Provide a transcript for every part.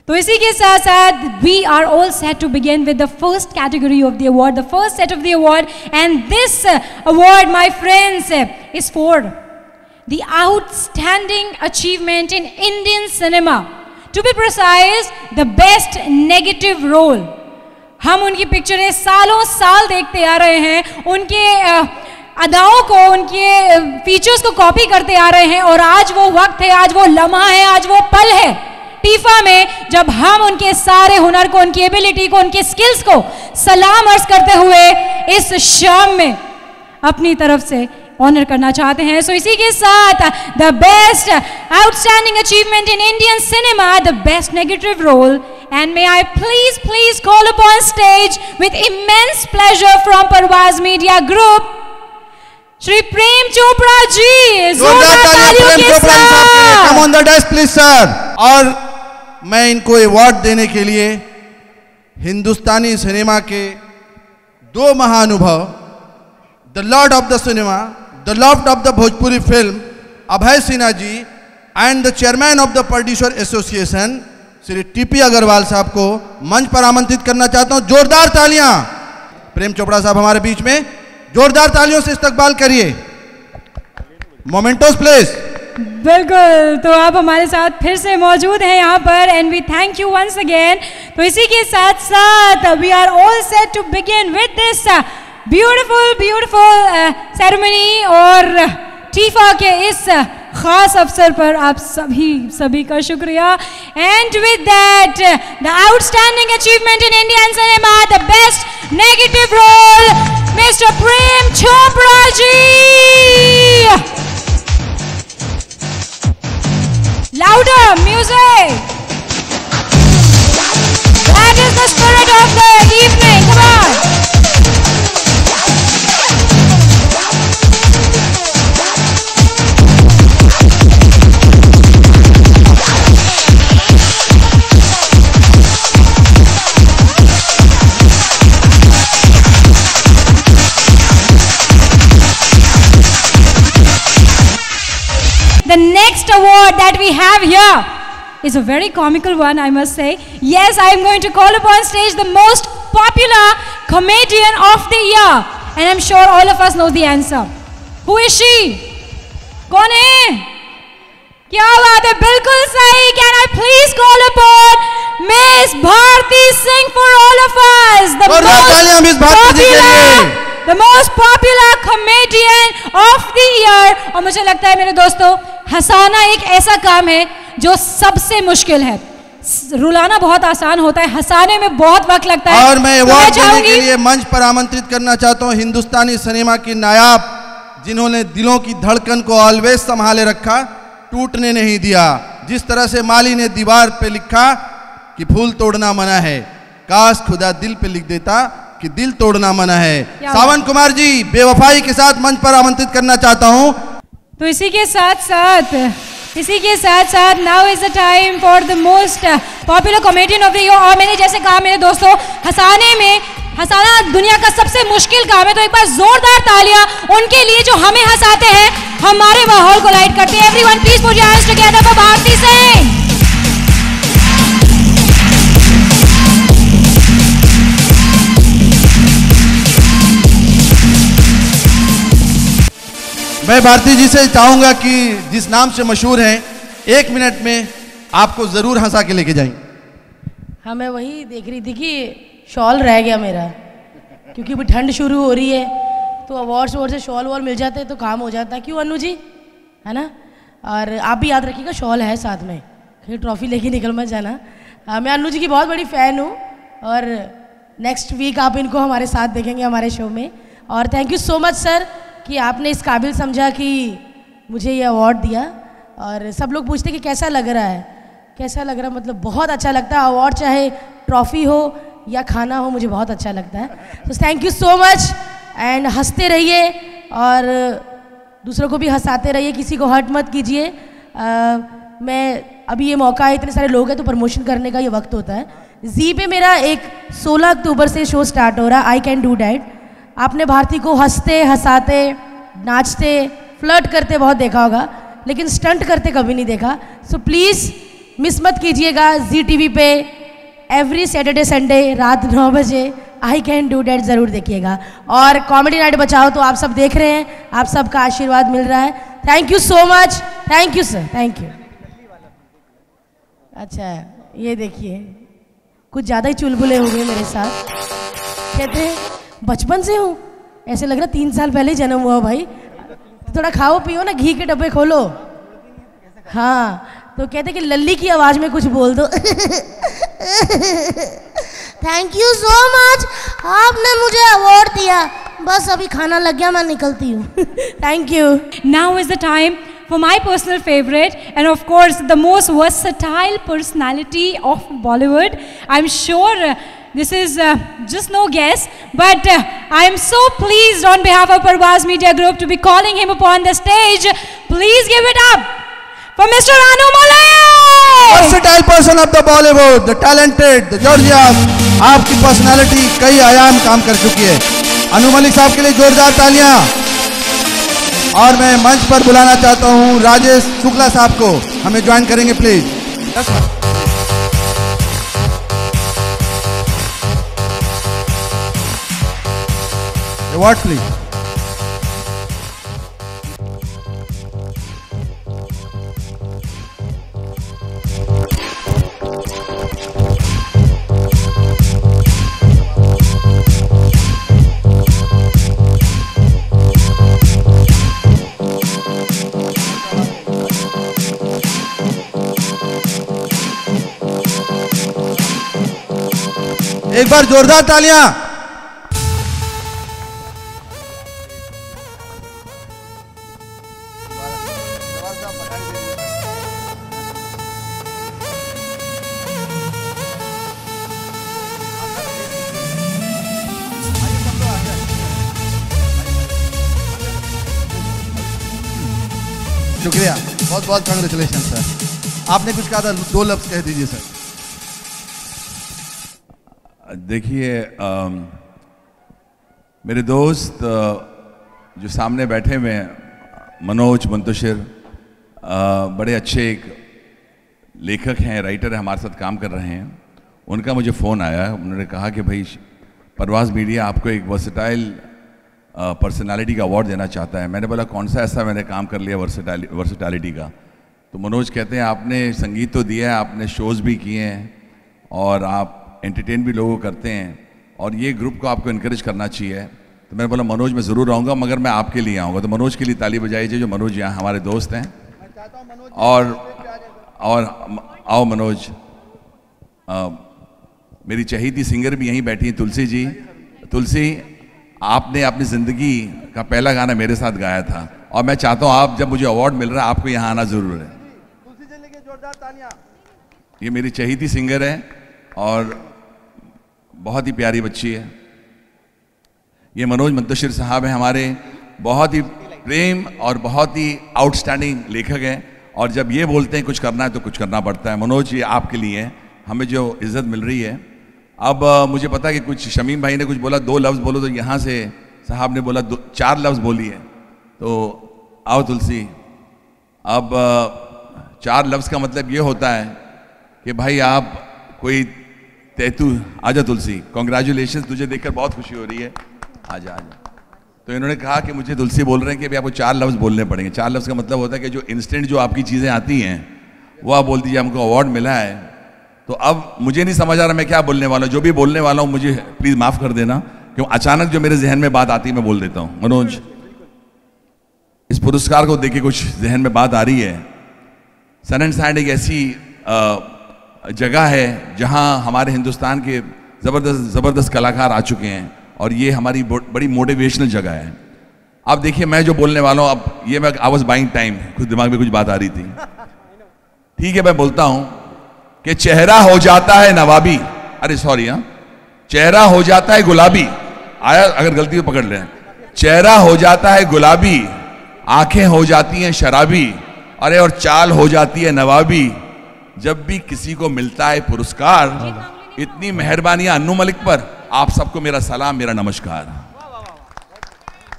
तो इसी के साथ साथ we are all set to begin with the first category of the award, the first set of the award, and this award, my friends, is for the outstanding achievement in Indian cinema. To be precise, the best negative role. हम उनकी पिक्चरें सालों साल देखते आ रहे हैं, उनके अदाओं को, उनके फीचर्स को कॉपी करते आ रहे हैं, और आज वो वक्त है, आज वो लम्हा है, आज वो पल है टीफा में जब हम उनके सारे हुनर को, उनकी एबिलिटी को, उनके स्किल्स को सलाम अर्ज करते हुए इस शाम में अपनी तरफ से ऑनर करना चाहते हैं। सो इसी के साथ the best outstanding achievement in Indian cinema, the best negative role, and may I please call upon stage with immense pleasure from Parvaz media group Shri Prem Chopra ji. जोरदार तालियों के साथ come on the desk please sir. और मैं इनको अवार्ड देने के लिए हिंदुस्तानी सिनेमा के दो महानुभव, the lord of the cinema, the lord of the Bhojpuri film Abhay Sinha ji, and the chairman of the producer association Shri TP Agarwal साहब को मंच पर आमंत्रित करना चाहता हूं। जोरदार तालियां। प्रेम चोपड़ा साहब हमारे बीच में, जोरदार तालियों से इस्तकबाल करिए। मोमेंटोस प्लेस। बिल्कुल, तो आप हमारे साथ फिर से मौजूद हैं यहाँ पर, and we thank you once again. तो इसी के साथ साथ we are all set to begin with this beautiful ceremony, और टीफा के इस खास अवसर पर आप सभी का शुक्रिया। And with that the outstanding achievement in Indian cinema, the best negative role, mister Prem Chopra ji. Louder music. That is the spirit of the evening. Come on. The next award that we have here is a very comical one, I must say. Yes, I am going to call upon stage the most popular comedian of the year, and I'm sure all of us know the answer. Who is she? कौन है? क्या बात है, बिल्कुल सही। Can I please call upon Miss Bharti Singh for all of us? The most popular comedian of the year. और मुझे लगता है मेरे दोस्तों, हंसाना एक ऐसा काम है जो सबसे मुश्किल है। रुलाना बहुत आसान होता है, हंसाने में बहुत वक्त लगता है। और मैं अवार्ड देने के लिए मंच पर आमंत्रित करना चाहता हूँ हिंदुस्तानी सिनेमा की नायाब, जिन्होंने दिलों की धड़कन को ऑलवेज संभाले रखा, टूटने नहीं दिया। जिस तरह से माली ने दीवार पे लिखा कि फूल तोड़ना मना है, काश खुदा दिल पे लिख देता कि दिल तोड़ना मना है। सावन कुमार जी बेवफाई के साथ मंच पर आमंत्रित करना चाहता हूं। तो इसी के साथ साथ now is the time for the most popular comedian of the year. और मैंने जैसे कहा मेरे दोस्तों, हंसाना दुनिया का सबसे मुश्किल काम है, तो एक बार जोरदार तालियां उनके लिए जो हमें हंसाते हैं, हमारे माहौल को लाइट करते हैं। Everyone please put your hands together for Bharti Singh. मैं भारती जी से चाहूंगा कि जिस नाम से मशहूर हैं, 1 मिनट में आपको जरूर हंसा के लेके जाएंगे। हाँ, मैं वही देख रही थी कि शॉल रह गया मेरा, क्योंकि अभी ठंड शुरू हो रही है, तो अवार्ड्स से शॉल वॉल मिल जाते हैं तो काम हो जाता है। क्यों अनु जी, है ना? और आप भी याद रखिएगा, शॉल है साथ में, कहीं ट्रॉफी लेके निकल मत जाना। मैं अनु जी की बहुत बड़ी फ़ैन हूँ, और नेक्स्ट वीक आप इनको हमारे साथ देखेंगे हमारे शो में। और thank you so much sir कि आपने इस काबिल समझा कि मुझे ये अवार्ड दिया। और सब लोग पूछते कि कैसा लग रहा है, कैसा लग रहा है, मतलब बहुत अच्छा लगता है। अवार्ड चाहे ट्रॉफी हो या खाना हो, मुझे बहुत अच्छा लगता है। तो thank you so much, and हंसते रहिए और दूसरों को भी हंसाते रहिए, किसी को हर्ट मत कीजिए। मैं अभी ये मौका है, इतने सारे लोग हैं तो प्रमोशन करने का ये वक्त होता है। जी पे मेरा एक 16 अक्टूबर से शो स्टार्ट हो रहा है, आई कैन डू डैट। आपने भारती को हंसते, हंसाते, नाचते, फ्लर्ट करते बहुत देखा होगा, लेकिन स्टंट करते कभी नहीं देखा। सो प्लीज़ मिस मत कीजिएगा ZTV पे एवरी सैटरडे संडे रात 9 बजे आई कैन डू डैट ज़रूर देखिएगा। और कॉमेडी नाइट बचाओ तो आप सब देख रहे हैं, आप सबका आशीर्वाद मिल रहा है। Thank you so much, thank you sir, thank you. अच्छा ये देखिए कुछ ज़्यादा ही चुलबुले हो गए मेरे साथ। कहते हैं बचपन से हूँ, ऐसे लग रहा 3 साल पहले ही जन्म हुआ भाई। थोड़ा खाओ पियो ना, घी के डब्बे खोलो। हाँ तो कहते कि लल्ली की आवाज़ में कुछ बोल दो। थैंक यू सो मच, आपने मुझे अवार्ड दिया। बस अभी खाना लग गया, मैं निकलती हूँ। Thank you. Now is the time for my personal favorite and of course the most versatile personality of Bollywood. I'm sure this is just no guess, but I am so pleased on behalf of Parvaz Media Group to be calling him upon the stage. Please give it up for Mr. Anu Malay. Versatile person of the Bollywood, the talented, the Georgias. आपकी personality कई आयाम काम कर चुकी है। अनु मलिक साहब के लिए जोरदार तालियां। और मैं मंच पर बुलाना चाहता हूं राजेश शुक्ला साहब को, हमें ज्वाइन करेंगे प्लीज। Award please. एक बार जोरदार तालियां। शुक्रिया, बहुत बहुत कांग्रेचुलेशन सर। आपने कुछ कहा था, 2 लफ्ज कह दीजिए सर। देखिए मेरे दोस्त जो सामने बैठे हुए हैं, मनोज मंतशिर, बड़े अच्छे एक लेखक हैं, राइटर हैं, हमारे साथ काम कर रहे हैं। उनका मुझे फ़ोन आया, उन्होंने कहा कि भाई परवाज़ मीडिया आपको एक वर्सेटाइल पर्सनालिटी का अवार्ड देना चाहता है। मैंने बोला कौन सा ऐसा मैंने काम कर लिया वर्सेटैलिटी का। तो मनोज कहते हैं आपने संगीत तो दिया है, आपने शोज़ भी किए हैं और आप एंटरटेन भी लोगों करते हैं और ये ग्रुप को आपको इनकरेज करना चाहिए। तो मैंने बोला मनोज मैं ज़रूर आऊँगा, मगर मैं आपके लिए आऊँगा। तो मनोज के लिए ताली बजाइए, जो मनोज यहाँ हमारे दोस्त हैं। और आओ मनोज। मेरी चहेती सिंगर भी यहीं बैठी हैं, तुलसी जी। तुलसी, आपने अपनी ज़िंदगी का पहला गाना मेरे साथ गाया था और मैं चाहता हूँ आप, जब मुझे अवार्ड मिल रहा है, आपको यहाँ आना ज़रूर है। तुलसी जी लेके जोरदार तालियां। ये मेरी चहेती सिंगर है और बहुत ही प्यारी बच्ची है। ये मनोज मंतशिर साहब हैं, हमारे बहुत ही प्रेम और बहुत ही आउटस्टैंडिंग लेखक हैं। और जब ये बोलते हैं कुछ करना है तो कुछ करना पड़ता है। मनोज, ये आपके लिए है, हमें जो इज़्ज़त मिल रही है। अब मुझे पता है कि कुछ शमीम भाई ने कुछ बोला 2 लफ्ज़ बोलो, तो यहाँ से साहब ने बोला 4 लफ्ज़ बोलिए। तो आओ तुलसी। अब 4 लफ्ज़ का मतलब ये होता है कि भाई आप कोई तैतू। आजा तुलसी, कॉन्ग्रेचुलेशन, तुझे देखकर बहुत खुशी हो रही है। आजा आजा। तो इन्होंने कहा कि मुझे तुलसी बोल रहे हैं कि भाई आपको 4 लफ्ज़ बोलने पड़ेंगे। 4 लफ्ज़ का मतलब होता है कि जो इंस्टेंट जो आपकी चीज़ें आती हैं वो आप बोल दीजिए हमको अवार्ड मिला है। तो अब मुझे नहीं समझ आ रहा मैं क्या बोलने वाला हूँ। जो भी बोलने वाला हूँ मुझे प्लीज़ माफ़ कर देना, क्यों अचानक जो मेरे जहन में बात आती है मैं बोल देता हूँ। मनोज, इस पुरस्कार को देख के कुछ जहन में बात आ रही है। सन एंड सैंड एक ऐसी जगह है जहां हमारे हिंदुस्तान के ज़बरदस्त कलाकार आ चुके हैं और ये हमारी बड़ी मोटिवेशनल जगह है। आप देखिए मैं जो बोलने वाला हूँ, अब ये मैं आई वाज बाइंग टाइम, कुछ दिमाग में कुछ बात आ रही थी। ठीक है, मैं बोलता हूँ कि चेहरा हो जाता है नवाबी, अरे सॉरी, हाँ, चेहरा हो जाता है गुलाबी। आया, अगर गलती तो पकड़ लें। चेहरा हो जाता है गुलाबी, आंखें हो जाती हैं शराबी, अरे और चाल हो जाती है नवाबी। जब भी किसी को मिलता है पुरस्कार, इतनी मेहरबानियां अन्नू मलिक पर। आप सबको मेरा सलाम, मेरा नमस्कार।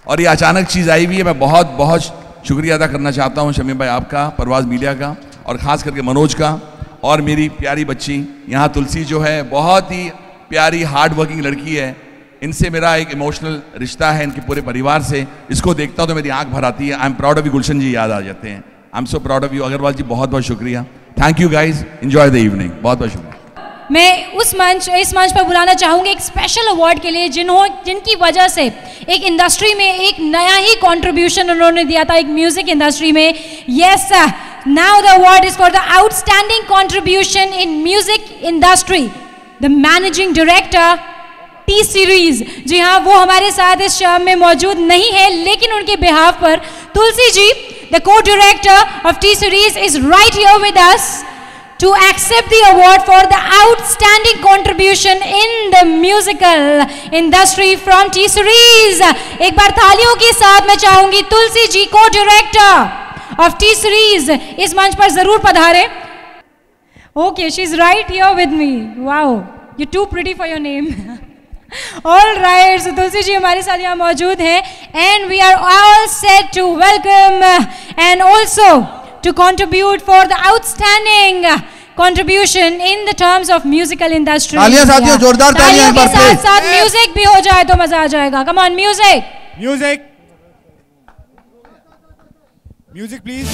और ये अचानक चीज आई हुई है। मैं बहुत बहुत शुक्रिया अदा करना चाहता हूं शमीम भाई आपका, परवाज़ मीडिया का और खास करके मनोज का और मेरी प्यारी बच्ची यहाँ तुलसी जो है, बहुत ही प्यारी हार्ड वर्किंग लड़की है। इनसे मेरा एक इमोशनल रिश्ता है, इनके पूरे परिवार से। इसको देखता हूँ तो मेरी आंख भर आती है। I am proud of you, Gulshan ji याद आ जाते हैं। I am so proud of you. Agarwal ji बहुत बहुत शुक्रिया। Thank you guys, enjoy the evening. बहुत बहुत शुक्रिया। मैं इस मंच पर बुलाना चाहूँगी एक स्पेशल अवार्ड के लिए, जिनकी वजह से एक इंडस्ट्री में एक नया ही कंट्रीब्यूशन उन्होंने दिया था, एक म्यूजिक इंडस्ट्री में। Yes, now the award is for the outstanding contribution in music industry, the managing director T Series. जी हाँ, वो हमारे साथ इस शाम में मौजूद नहीं है, लेकिन उनके बिहाफ पर तुलसी जी, द को director of T series, is right here with us to accept the award for the outstanding contribution in the musical industry from T-Series. एक बार तालियों के साथ मैं चाहूंगी तुलसी जी, को डायरेक्टर ऑफ T-Series, इस मंच पर जरूर पधारे। Okay, she's right here with me. Wow, you're too pretty for your name. All right, so Tulsi ji हमारे साथ यहाँ मौजूद हैं, and we are all set to welcome and also to contribute for the outstanding contribution in the terms of musical industry. तालियां साथियों, जोरदार तालियां। तालियों के साथ साथ म्यूजिक भी हो जाए तो मजा आ जाएगा। Come on, music. Music. Music, please.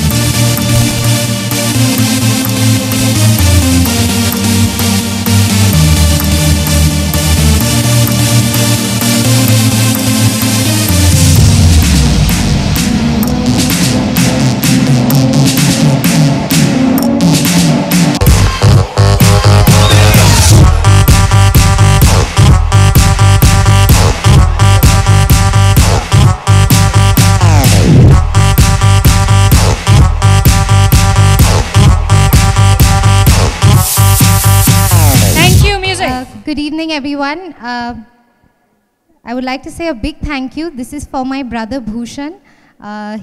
Good evening, everyone. I would like to say a big thank you. This is for my brother Bhushan.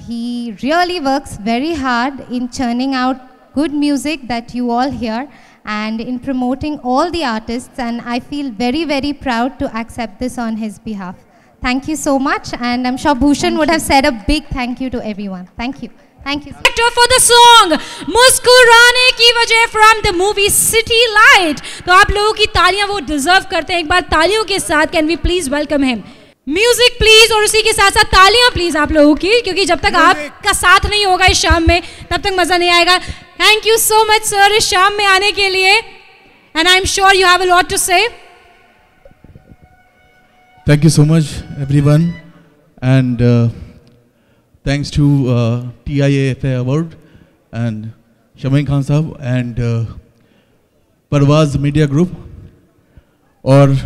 He really works very hard in churning out good music that you all hear and in promoting all the artists, and I feel very, very proud to accept this on his behalf. Thank you so much, and I'm sure Bhushan would have said a big thank you to everyone. Thank you. Thank you. For the song मुस्कुराने की वजह from the movie City Light. तो आप लोगों की तालियां वो deserve करते हैं। एक बार तालियों के साथ can we please welcome him. Music please, और उसी के साथ साथ तालियां प्लीज आप लोगों की, क्योंकि जब तक आपका साथ नहीं होगा इस शाम में तब तक मजा नहीं आएगा। Thank you so much sir इस शाम में आने के लिए, and I am sure you have a lot to say. Thank you so much everyone, and thanks to TIAFA award and Shamin Khan साहब and परवाज मीडिया ग्रुप। और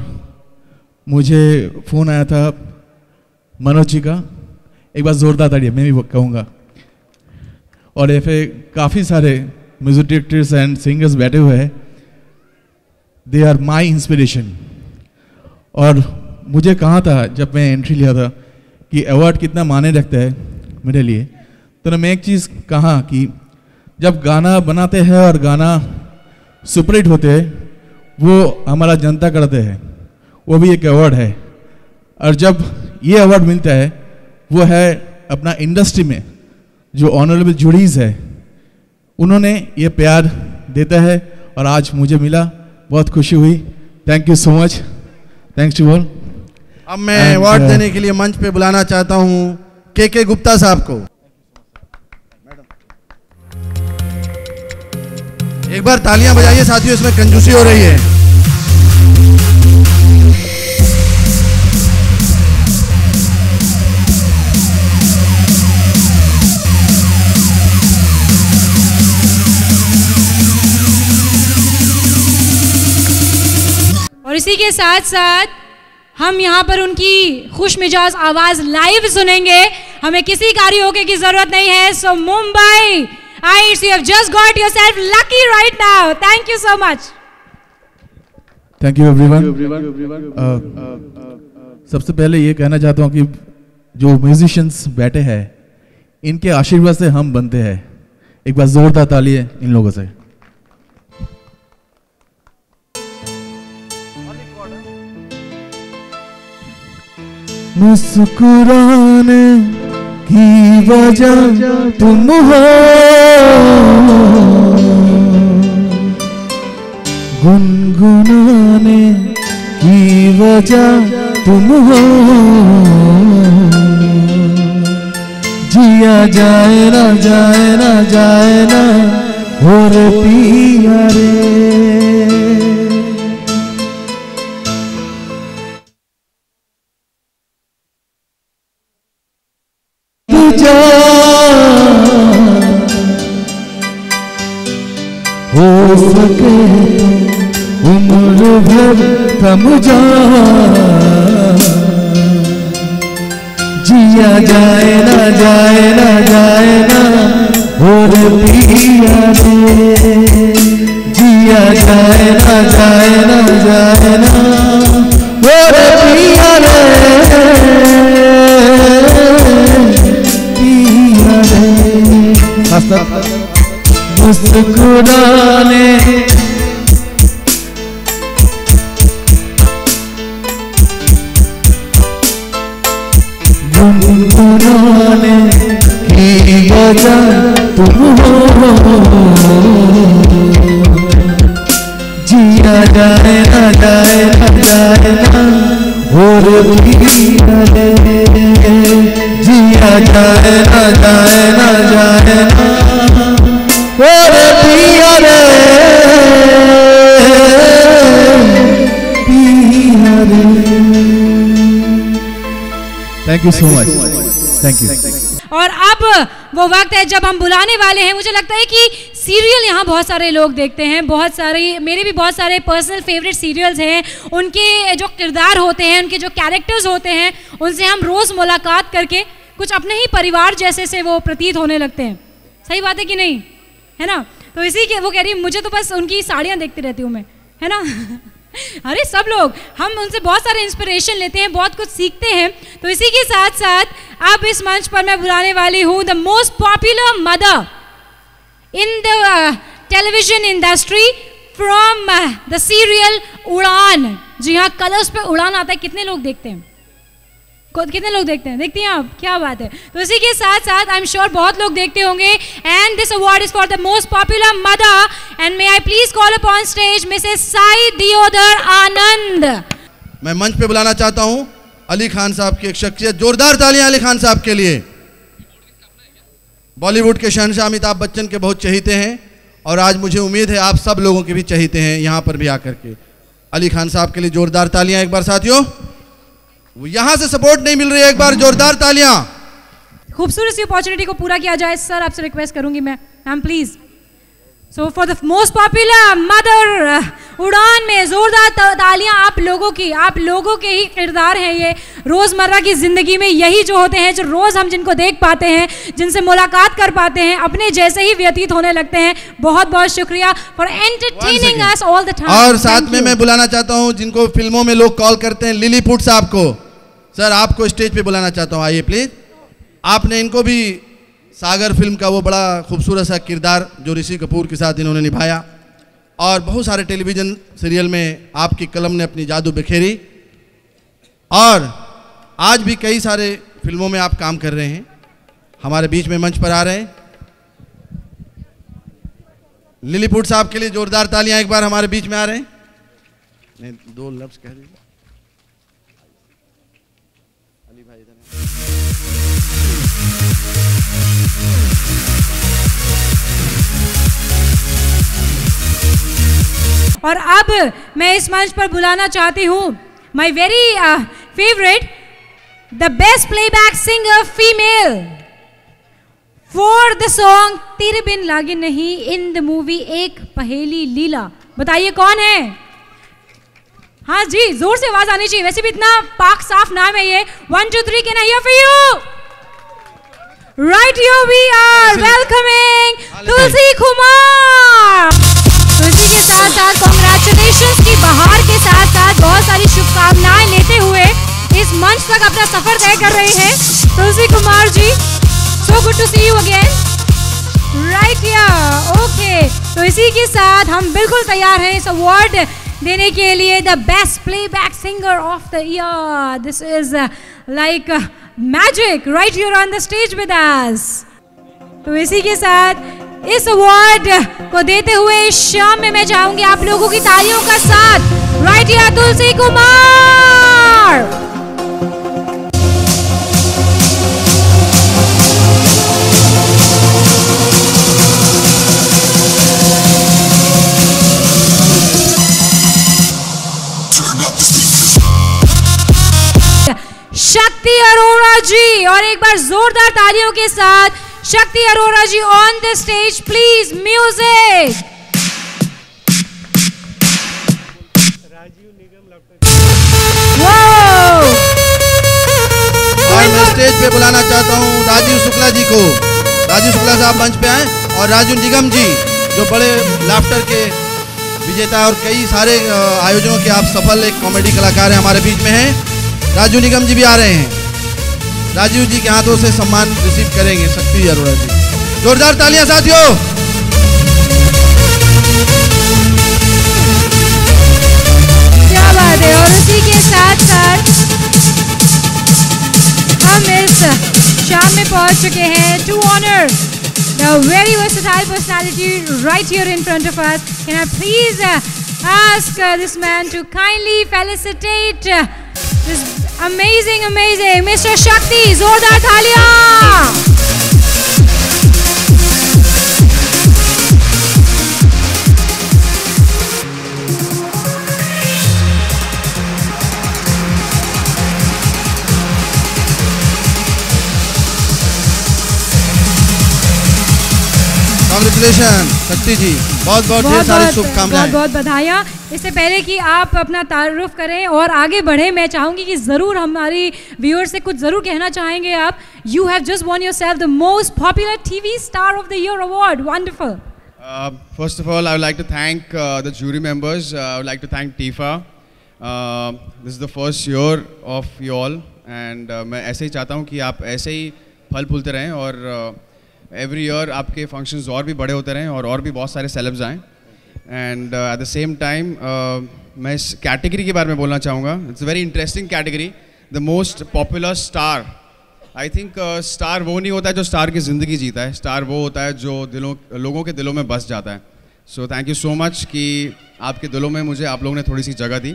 मुझे phone आया था मनोज जी का, एक बार ज़ोरदार तालियां मैं भी कहूँगा। और ऐसे काफ़ी सारे म्यूजिक डायरेक्टर्स एंड सिंगर्स बैठे हुए हैं, दे आर माई इंस्पिरेशन। और मुझे कहा था जब मैं एंट्री लिया था कि अवार्ड कितना मायने रखता है मेरे लिए, तो मैं एक चीज़ कहा कि जब गाना बनाते हैं और गाना सुपरहिट होते हैं, वो हमारा जनता करते हैं, वो भी एक अवार्ड है। और जब ये अवार्ड मिलता है वो है अपना इंडस्ट्री में जो ऑनरेबल जूरीज है, उन्होंने ये प्यार देता है, और आज मुझे मिला, बहुत खुशी हुई। Thank you so much, thanks to all. अब मैं अवार्ड देने के लिए मंच पे बुलाना चाहता हूं के गुप्ता साहब को। एक बार तालियां बजाइए साथियों, इसमें कंजूसी हो रही है। और इसी के साथ साथ हम यहाँ पर उनकी खुश मिजाज आवाज लाइव सुनेंगे। हमें किसी कारियोके की जरूरत नहीं है। So Mumbaiites, you have just got yourself lucky right now. Thank you so much. Thank you everyone. सबसे पहले ये कहना चाहता हूँ कि जो म्यूजिशियंस बैठे हैं, इनके आशीर्वाद से हम बनते हैं। एक बार जोरदार ताली है इन लोगों से। मुस्कुराने की वजह तुम हो, गुनगुनाने की वजह तुम हो, जिया जाए ना जाए ना जाए ना और पिया रे। हो सके उम्र भर थम जा, जिया जाए ना जाए ना जाए ना और पिया रे, जिया जाए ना जाए ना जाए ना और पिया रे, पिया रे। मुस्कुराने गुनगुनाने की वजह तुम हो, जिया जाए ना जाए ना जाए ना और पिया रे, जिया जाए ना जाए ना जाए ना और पिया रे, पिया रे। Thank you so much, thank you. और अब वो वक्त है जब हम बुलाने वाले हैं। मुझे लगता है कि सीरियल यहाँ बहुत सारे लोग देखते हैं, बहुत सारे, मेरे भी बहुत सारे पर्सनल फेवरेट सीरियल्स हैं। उनके जो किरदार होते हैं, उनके जो कैरेक्टर्स होते हैं, उनसे हम रोज़ मुलाकात करके कुछ अपने ही परिवार जैसे से वो प्रतीत होने लगते हैं। सही बात है कि नहीं, है ना? तो इसी के वो कह रही है मुझे तो बस उनकी साड़ियाँ देखती रहती हूँ मैं, है ना? अरे सब लोग, हम उनसे बहुत सारे इंस्पिरेशन लेते हैं, बहुत कुछ सीखते हैं। तो इसी के साथ साथ अब इस मंच पर मैं बुलाने वाली हूँ the most popular mother in the television industry from the serial उड़ान। जी हाँ, कलर्स पे उड़ान आता है। कितने लोग देखते हैं? कितने लोग देखते हैं? देखती हैं आप? क्या बात है। तो इसी के साथ साथ आई एम श्योर बहुत लोग देखते होंगे। And this award is for the most popular mother. And may I please call upon stage Mrs Sai Deodhar Anand. मैं मंच पे बुलाना चाहता हूं अली खान साहब की एक शख्सियत। जोरदार तालियां अली खान साहब के लिए। बॉलीवुड के शहंशाह अमिताभ बच्चन के बहुत चहीते हैं और आज मुझे उम्मीद है आप सब लोगों के भी चहीते हैं यहाँ पर भी आकर के। अली खान साहब के लिए जोरदार तालियां एक बार साथियों। वो यहाँ से सपोर्ट नहीं मिल रही है, एक बार जोरदार तालियां। खूबसूरत सी अपॉर्चुनिटी को पूरा किया जाए सर, आपसे रिक्वेस्ट करूंगी मैं, ma'am please. So for the most popular mother उड़ान में जोरदार तालियां आप लोगों के ही किरदार हैं ये रोज़मर्रा की ज़िंदगी में। यही जो होते हैं, जो रोज़ हम जिनको देख पाते हैं, जिनसे मुलाकात कर पाते हैं, अपने जैसे ही व्यतीत होने लगते हैं। बहुत बहुत शुक्रिया for entertaining us all the time. और साथ में मैं बुलाना चाहता हूँ जिनको फिल्मों में लोग कॉल करते हैं, लिलीपुट साहब को। सर आपको स्टेज पे बुलाना चाहता हूँ, आइए प्लीज। आपने इनको भी सागर फिल्म का वो बड़ा खूबसूरत सा किरदार जो ऋषि कपूर के साथ इन्होंने निभाया और बहुत सारे टेलीविज़न सीरियल में आपकी कलम ने अपनी जादू बिखेरी और आज भी कई सारे फिल्मों में आप काम कर रहे हैं। हमारे बीच में मंच पर आ रहे हैं लिलीपुट साहब के लिए जोरदार तालियां एक बार हमारे बीच में आ रहे हैं। नहीं, दो लफ्ज़ कह दीजिए। अली भाई इधर और अब मैं इस मंच पर बुलाना चाहती हूँ my very favourite the best playback singer female for the song तेरे बिन लागे नहीं इन द मूवी एक पहेली लीला। बताइए कौन है? हाँ जी, जोर से आवाज आनी चाहिए। वैसे भी इतना पाक साफ नाम है ये। 1 2 3 can I hear for you? Right here we are welcoming Tulsi Kumar. तो इसी के साथ साथ कॉन्ग्रेचुलेशंस की बहार के साथ साथ बहुत सारी शुभकामनाएं लेते हुए इस मंच तक अपना सफर तय कर रहे हैं Tulsi Kumar ji. So good to see you again right here. Okay, तो इसी के साथ हम बिल्कुल तैयार हैं इस अवार्ड देने के लिए, the best playback singer of the year. This is like magic right here on the stage with us. तो इसी के साथ इस अवार्ड को देते हुए इस शाम में मैं चाहूंगी आप लोगों की तालियों का साथ। राइट या तुलसी कुमार। शक्ति अरोड़ा जी, और एक बार जोरदार तालियों के साथ Shakti Arora ji on the stage please. Music. और मैं स्टेज पे बुलाना चाहता हूँ राजीव शुक्ला जी को। राजीव शुक्ला साहब मंच पे आए, और राजू निगम जी जो बड़े लाफ्टर के विजेता और कई सारे आयोजनों के आप सफल एक कॉमेडी कलाकार हैं, हमारे बीच में हैं। राजू निगम जी भी आ रहे हैं। राजीव जी के हाथों से सम्मान रिसीव करेंगे शक्ति अरोड़ा जी। जोरदार तालियां साथियों। क्या बात है। और उसी के साथ साथ हम इस शाम में पहुंच चुके हैं to honour the very versatile personality right here in front of us. Can I please ask this man to kindly felicitate this amazing Mr. Shakti. जोरदार तालियां। कांग्रेचुलेशन शक्ति जी, बहुत बहुत ढेर सारी शुभकामनाएं। बहुत बधाइयाँ। इससे पहले कि आप अपना तारुफ करें और आगे बढ़े, मैं चाहूंगी कि जरूर हमारी व्यूअर्स से कुछ जरूर कहना चाहेंगे आप। You have just won yourself the most popular TV star of the year award. Wonderful. First of all, I would like to thank the jury members. I would like to thank TIFA. This is the first year of you all, and मैं ऐसे ही चाहता हूँ कि आप ऐसे ही फल फूलते रहें और एवरी ईयर आपके फंक्शंस और भी बड़े होते रहें और भी बहुत सारे सेलेब्स आएँ। And at the same time मैं इस कैटेगरी के बारे में बोलना चाहूँगा। It's a very interesting category, the most popular star. I think star वो नहीं होता है जो स्टार की ज़िंदगी जीता है, स्टार वो होता है जो लोगों के दिलों में बस जाता है। So thank you so much कि आपके दिलों में मुझे आप लोगों ने थोड़ी सी जगह दी।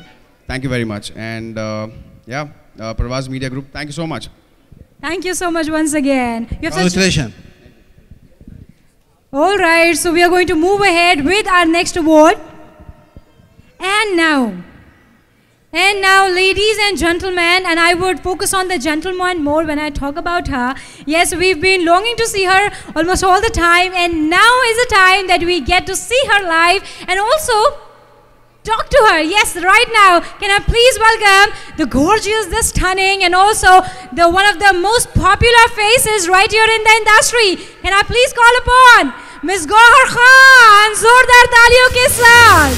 Thank you very much. And या Pravas media group, thank you so much. Thank you so much once again. Congratulations. All right, so we are going to move ahead with our next award. And now, ladies and gentlemen, and I would focus on the gentleman more when I talk about her. Yes, we've been longing to see her almost all the time, and now is the time that we get to see her live and also talk to her. Yes, right now, can I please welcome the gorgeous, the stunning, and also the one of the most popular faces right here in the industry. Can I please call upon Miss Gauhar Khan? जोरदार तालियों के साथ।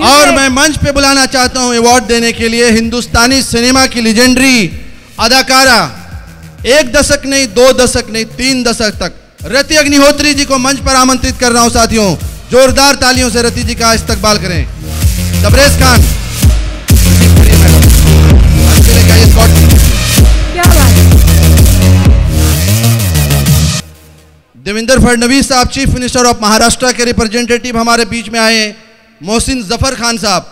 और मैं मंच पे बुलाना चाहता हूं अवार्ड देने के लिए हिंदुस्तानी सिनेमा की लेजेंडरी अदाकारा, 1 दशक नहीं, 2 दशक नहीं, 3 दशक तक रति अग्निहोत्री जी को मंच पर आमंत्रित कर रहा हूं साथियों। जोरदार तालियों से रति जी का इस्तकबाल करें। तबरेज खान, क्या बात। देवेंद्र फडणवीस साहब, चीफ मिनिस्टर ऑफ महाराष्ट्र के रिप्रेजेंटेटिव हमारे बीच में आए। मोहसिन जफर खान साहब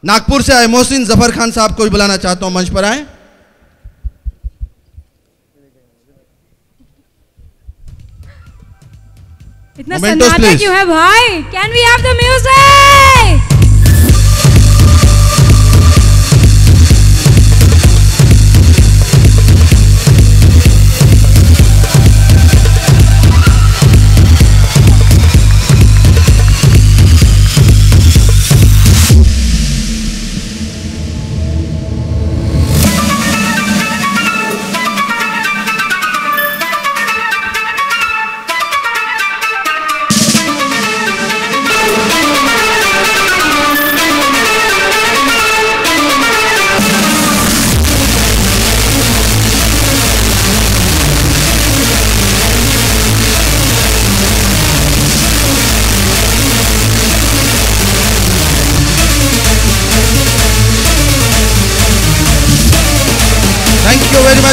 नागपुर से आए। मोहसिन जफर खान साहब को भी बुलाना चाहता हूं, मंच पर आए। इतना सन्नाटा क्यों है भाई? Can we have the music?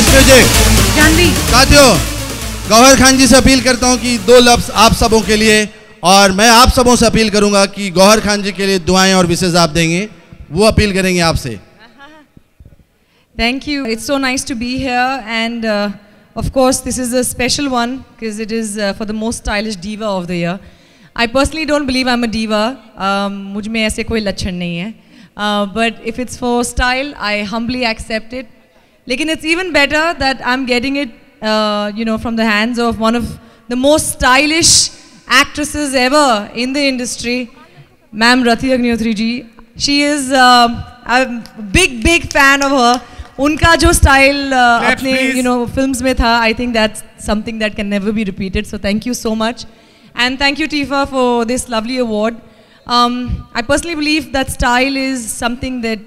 First music Jhanvi. साथियों, गौहर खान जी से अपील करता हूं कि 2 लफ्ज आप सबों के लिए, और मैं आप सबों से अपील करूंगा कि गौहर खान जी के लिए दुआएं और विशेष आप देंगे, वो अपील करेंगे आपसे। Thank you. It's so nice to be here, and of course this is a special one because it is for the most stylish diva of the year. I personally don't believe I'm a diva. मुझ में ऐसे कोई लक्षण नहीं है. But if it's for style, I humbly accept it. लेकिन it's even better that I'm getting it, from the hands of one of the most stylish actresses ever in the industry, Ma'am Rati Agnihotri ji. She is I'm a big fan of her. उनका जो style अपने films में था, I think that's something that can never be repeated. So thank you so much, and thank you Tifa for this lovely award. I personally believe that style is something that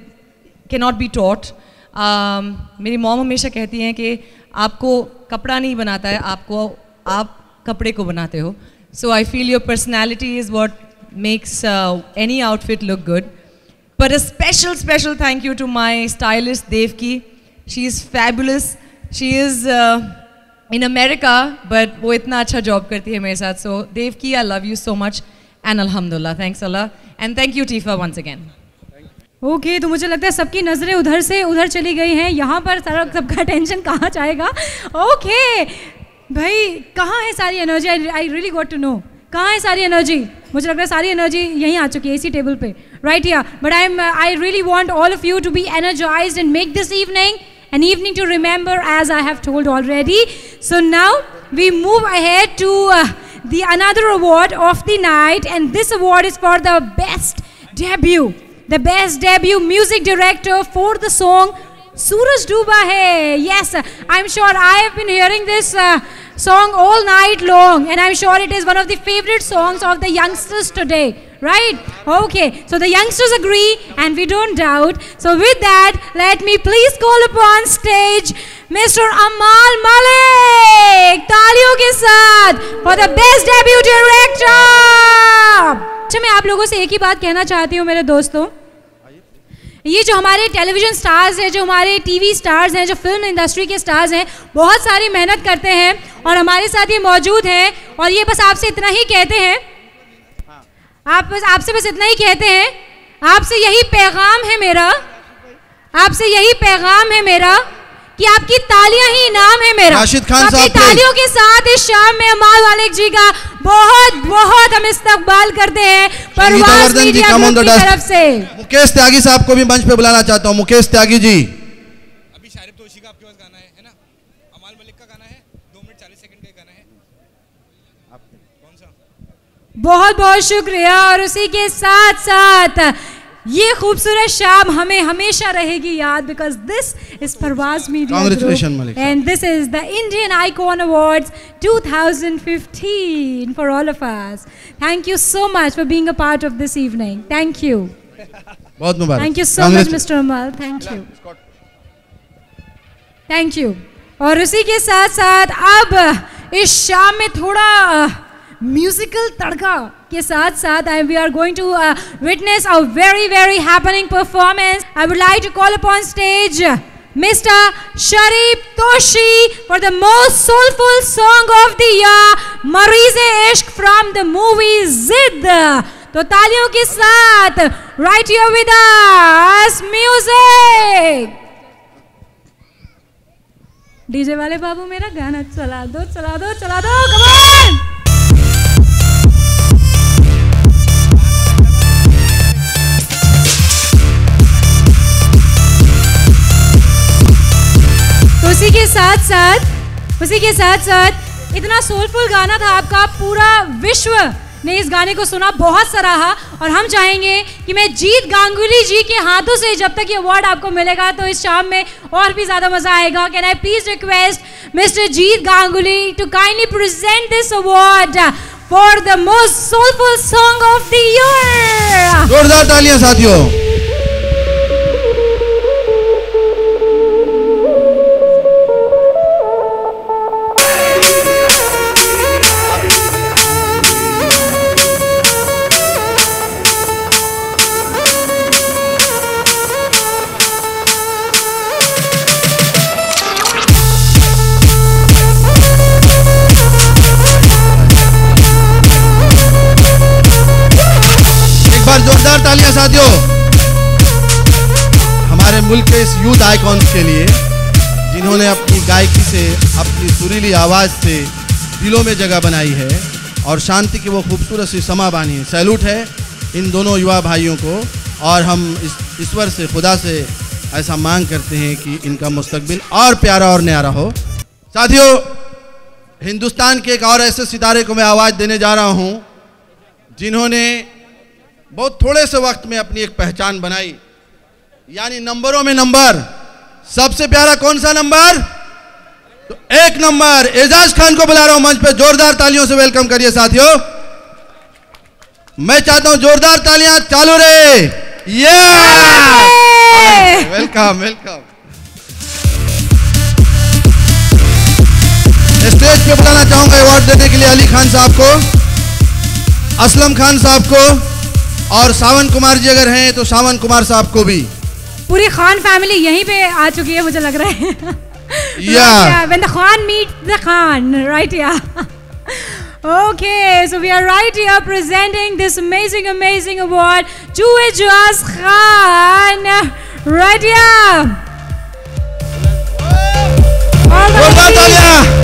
cannot be taught. मेरी mom हमेशा कहती हैं कि आपको कपड़ा नहीं बनाता है, आप कपड़े को बनाते हो. So I feel your personality is what makes any outfit look good. But a special thank you to my stylist Devki. She is fabulous. She is in America, but वो इतना अच्छा job करती है मेरे साथ. So Devki, I love you so much, and Alhamdulillah, thanks Allah, and thank you Tifa once again. Okay, तो मुझे लगता है सबकी नज़रें उधर से उधर चली गई हैं. यहाँ पर सबका अटेंशन कहाँ जाएगा? ओके भाई, कहाँ है सारी energy? I really got to know, कहाँ है सारी एनर्जी? मुझे लग रहा है सारी एनर्जी यहीं आ चुकी है, इसी टेबल पे, right here. But I really want all of you to be energised and make this evening an evening to remember, as I have told already. So now we move ahead to the another award of the night, and this award is for the best debut music director for the song Suraj Dooba Hai. Yes, I'm sure I have been hearing this song all night long, and I'm sure it is one of the favorite songs of the youngsters today, right? Okay, so the youngsters agree and we don't doubt. So with that, let me please call upon stage Mr. Amal Malik, तालियों के साथ, for the best debut director. अच्छा, मैं आप लोगों से एक ही बात कहना चाहती हूँ मेरे दोस्तों, ये जो हमारे टेलीविज़न स्टार्स हैं, जो हमारे टीवी स्टार्स हैं, जो फिल्म इंडस्ट्री के स्टार्स हैं, बहुत सारी मेहनत करते हैं और हमारे साथ ये मौजूद हैं, और ये बस आपसे इतना ही कहते हैं, आपसे बस इतना ही कहते हैं, आपसे यही पैगाम है मेरा, आपसे यही पैगाम है मेरा कि आपकी तालियां ही इनाम है मेरा. राशिद खान साहब, तालियों के साथ इस शाम में अमाल मालिक जी का बहुत हम इस्तकबाल करते हैं परवाज़ मीडिया ग्रुप की तरफ से. मुकेश त्यागी साहब को भी मंच पे बुलाना चाहता हूँ. मुकेश त्यागी जी, अभी शारिब तोशी का आपके पास गाना है ना? अमाल मलिक का गाना है, 2 मिनट 40 सेकंड का गाना है, कौन सा? बहुत शुक्रिया. और उसी के साथ साथ ये खूबसूरत शाम हमें हमेशा रहेगी याद, because this is Parvaz media group and this is the Indian icon awards 2015 for all of us. Thank you so much for being a part of this evening. Thank you, बहुत मुबारक. Thank you so much mister Amal, thank you. और उसी के साथ साथ अब इस शाम में थोड़ा म्यूजिकल तड़का के साथ साथ we are going to witness a very happening performance. I would like to call upon stage Mr. Sharif Toshi for the most soulful song of the year, Mareeze-e-Ishq from the movie Zidd. तो तालियों के साथ right here with us, music. DJ वाले बाबू मेरा गाना चला दो, come on. उसी के साथ साथ इतना सोलफुल गाना था आपका, पूरा विश्व ने इस गाने को सुना, बहुत सराहा. और हम चाहेंगे कि मैं जीत गांगुली जी के हाथों से जब तक ये अवार्ड आपको मिलेगा तो इस शाम में और भी ज़्यादा मज़ा आएगा. Can I please request mister Jeet Ganguly to kindly present this award for the most soulful song of the year. जोरदार तालियां साथियों. जोरदार तालियां साथियों हमारे मुल्क के इस यूथ आइकॉन्स के लिए जिन्होंने अपनी गायकी से, अपनी सुरीली आवाज़ से दिलों में जगह बनाई है और शांति की वो खूबसूरत सी समा बानी है। सैल्यूट है इन दोनों युवा भाइयों को और हम ईश्वर से, खुदा से ऐसा मांग करते हैं कि इनका मुस्तकबिल और प्यारा और न्यारा हो। साथियों, हिंदुस्तान के एक और ऐसे सितारे को मैं आवाज़ देने जा रहा हूँ जिन्होंने बहुत थोड़े से वक्त में अपनी एक पहचान बनाई, यानी नंबरों में नंबर। सबसे प्यारा कौन सा नंबर? तो 1 नंबर एजाज खान को बुला रहा हूं मंच पे, जोरदार तालियों से वेलकम करिए साथियों। मैं चाहता हूं जोरदार तालियां चालू रहे। Welcome welcome. स्टेज पे बुलाना चाहूंगा अवार्ड देने के लिए अली खान साहब को, असलम खान साहब को और सावन कुमार जी अगर हैं तो सावन कुमार साहब को भी। पूरी खान फैमिली यहीं पे आ चुकी है मुझे लग रहा है। Yeah. When the Khan meets the Khan, right? Yeah. Okay, so we are right here presenting this amazing award to Ejaz Khan, right here. जोरदार तालियां।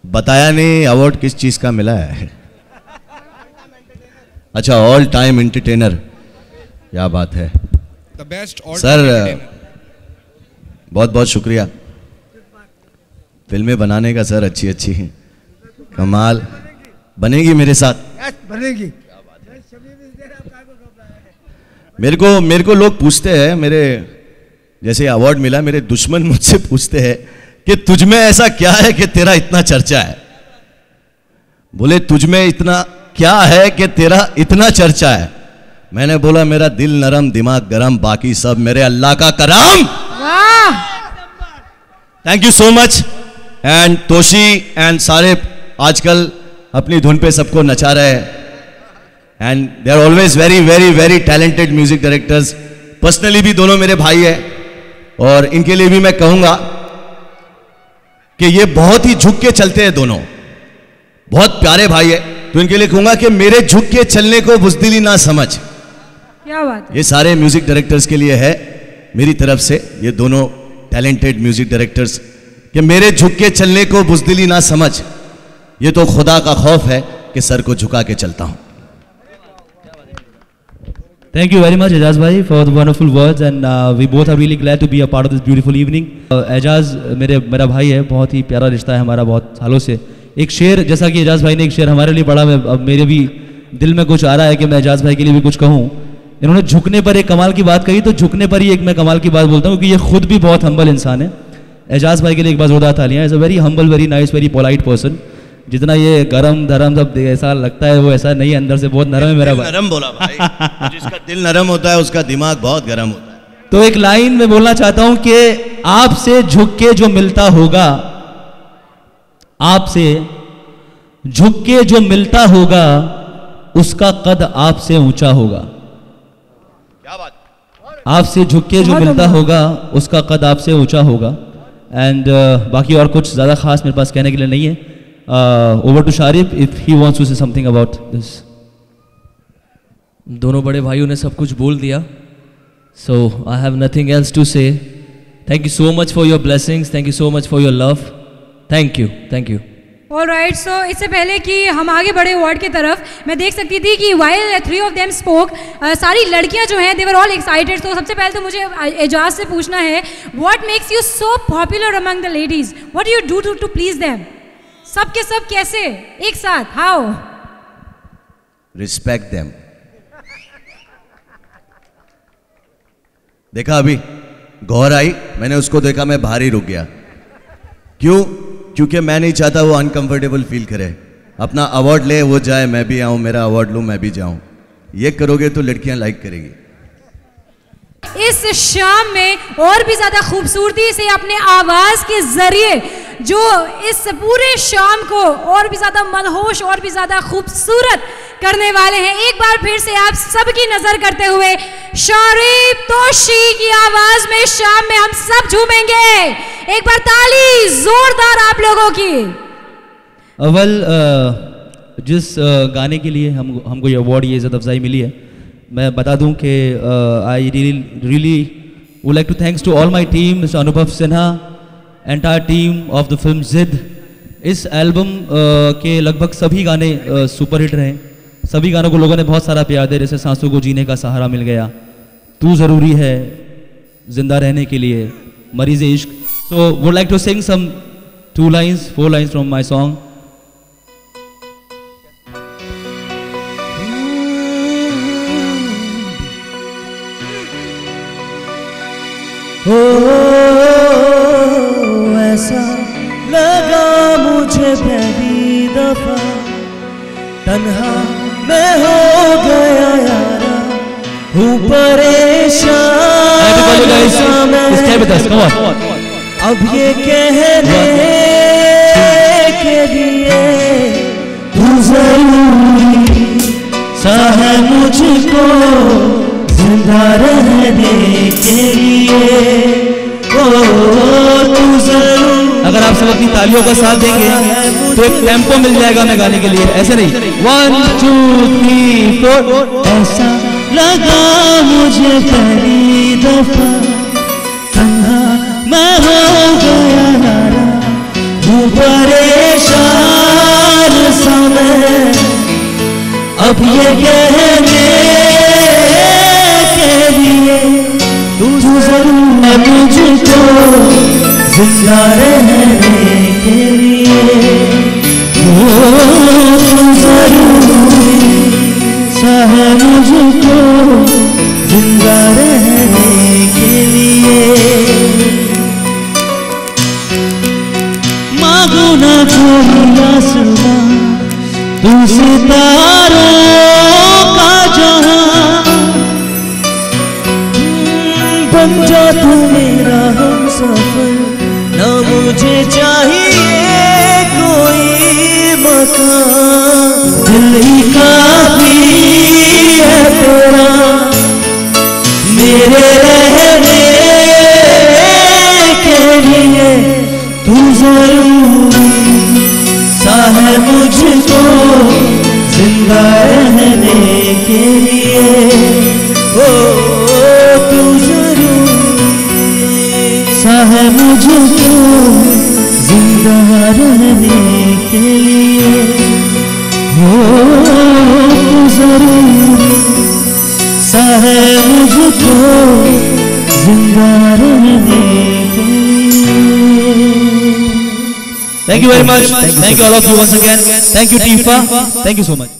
बताया नहीं अवार्ड किस चीज का मिला है। अच्छा, ऑल टाइम एंटरटेनर, क्या बात है सर, बहुत बहुत शुक्रिया। फिल्में बनाने का सर अच्छी अच्छी हैं, कमाल। बनेगी मेरे साथ? बनेगी। मेरे को लोग पूछते हैं, मेरे जैसे अवार्ड मिला मेरे दुश्मन मुझसे पूछते हैं कि तुझ में ऐसा क्या है कि तेरा इतना चर्चा है। बोले तुझ में इतना क्या है कि तेरा इतना चर्चा है। मैंने बोला मेरा दिल नरम दिमाग गरम, बाकी सब मेरे अल्लाह का करम। Thank you so much. And Toshi and सारे आजकल अपनी धुन पे सबको नचा रहे हैं and they are always very very very talented music directors. Personally भी दोनों मेरे भाई हैं और इनके लिए भी मैं कहूंगा कि ये बहुत ही झुक के चलते हैं, दोनों बहुत प्यारे भाई है, तो इनके लिए कहूंगा कि मेरे झुक के चलने को बुज़दिली ना समझ। क्या बात है? ये सारे म्यूजिक डायरेक्टर्स के लिए है मेरी तरफ से, ये दोनों टैलेंटेड म्यूजिक डायरेक्टर्स, कि मेरे झुक के चलने को बुज़दिली ना समझ। ये तो खुदा का खौफ है कि सर को झुका के चलता हूं। Thank you very much, Ejaz bhai, for the wonderful words, and we both are really glad to be a part of this beautiful evening. Ejaz मेरा भाई है, बहुत ही प्यारा रिश्ता है हमारा बहुत सालों से। एक शेर, जैसा कि एजाज भाई ने एक शेर हमारे लिए पढ़ा, अब मेरे भी दिल में कुछ आ रहा है कि मैं एजाज भाई के लिए भी कुछ कहूँ। इन्होंने झुकने पर एक कमाल की बात कही, तो झुकने पर ही एक मैं कमाल की बात बोलता हूँ, क्योंकि ये खुद भी बहुत हम्बल इंसान है। एजाज भाई के लिए एक बार जोरदार तालियां। Is a very humble, very nice, very polite person. जितना ये गरम धरम सब ऐसा लगता है वो ऐसा नहीं है, अंदर से बहुत नरम है मेरा भाई। नरम बोला भाई, जिसका दिल नरम होता है उसका दिमाग बहुत गर्म होता है। तो एक लाइन में बोलना चाहता हूं कि आपसे झुक के जो मिलता होगा, आपसे झुक के जो मिलता होगा, उसका कद आपसे ऊंचा होगा। क्या बात? आपसे झुक के जो मिलता होगा उसका कद आपसे ऊंचा होगा। एंड बाकी और कुछ ज़्यादा खास मेरे पास कहने के लिए नहीं है। Over to Sharif if he wants to say something about this. दोनों बड़े भाइयों ने सब कुछ बोल दिया, so I have nothing else to say. Thank you so much for your blessings. Thank you so much for your love. Thank you. Thank you. All right, so इससे पहले कि हम आगे बढ़े अवार्ड की तरफ, मैं देख सकती थी कि while three of them spoke, सारी लड़कियां जो हैं they were all excited. तो सबसे पहले तो मुझे एजाज से पूछना है, what makes you so popular among the ladies? What do you do to please them? सब के सब कैसे एक साथ? हाउ? Respect them. देखा अभी गौर आई, मैंने उसको देखा, मैं बाहर ही रुक गया। क्यों? क्योंकि मैं नहीं चाहता वो अनकंफर्टेबल फील करे। अपना अवार्ड ले वो जाए मैं भी आऊँ, मेरा अवार्ड लूँ मैं भी जाऊँ। ये करोगे तो लड़कियां लाइक करेगी। इस शाम में और भी ज्यादा खूबसूरती से अपने आवाज के जरिए जो इस पूरे शाम को और भी ज्यादा मनहोश और भी ज्यादा खूबसूरत करने वाले हैं, एक बार फिर से आप सबकी नजर करते हुए शारिब तोशी की आवाज में शाम में हम सब झूमेंगे। एक बार ताली जोरदार आप लोगों की। अव्वल जिस गाने के लिए हमको ये अवार्ड, ये इज़्ज़त अफजाई मिली है, मैं बता दूं कि I really would like to thanks to all my team, mister Anubhav Sinha, entire team of the film Zid. इस एल्बम के लगभग सभी गाने सुपरहिट रहे, सभी गानों को लोगों ने बहुत सारा प्यार दिया, जैसे सांसों को जीने का सहारा मिल गया, तू ज़रूरी है जिंदा रहने के लिए, मरीज़ इश्क। So would like to sing some 4 lines from my song. ऐसा लगा मुझे पहली दफा, तन्हा मैं हो गया यारा, हूँ परेशान। अब ये कहने के लिए तू जरूरी सा है मुझको जिंदा रहने के लिए, तू जरूर। अगर आप सब अपनी तालियों का साथ देंगे तो एक टेम्पो मिल जाएगा मैं गाने के लिए, ऐसे नहीं 1 2 3 4। ऐसा लगा मुझे पहली दफा, तन्हा मैं हो गया यारा, हूँ परेशान सा मैं। अब ये कहने के लिए तू जरूर मुझको जिंदा रहने के लिए, तू जरूरी सा है मुझको जिंदा रहने के लिए। मांगू ना कोई आसमां, तू सितारों का जहां, बन जा तू मेरा हमसफर, ना मुझे चाहिए कोई मकान, दिल ही काफी है तेरा मेरे रहने के लिए, तू जरूरी सा है मुझको जिंदा रहने के लिए, तू सा है मुझको जिंदा रहने के लिए, तू जरूरी सा है मुझको जिंदा रहने के लिए। Thank you very much. Thank you all of you once again. Thank you Tifa. Thank you so much.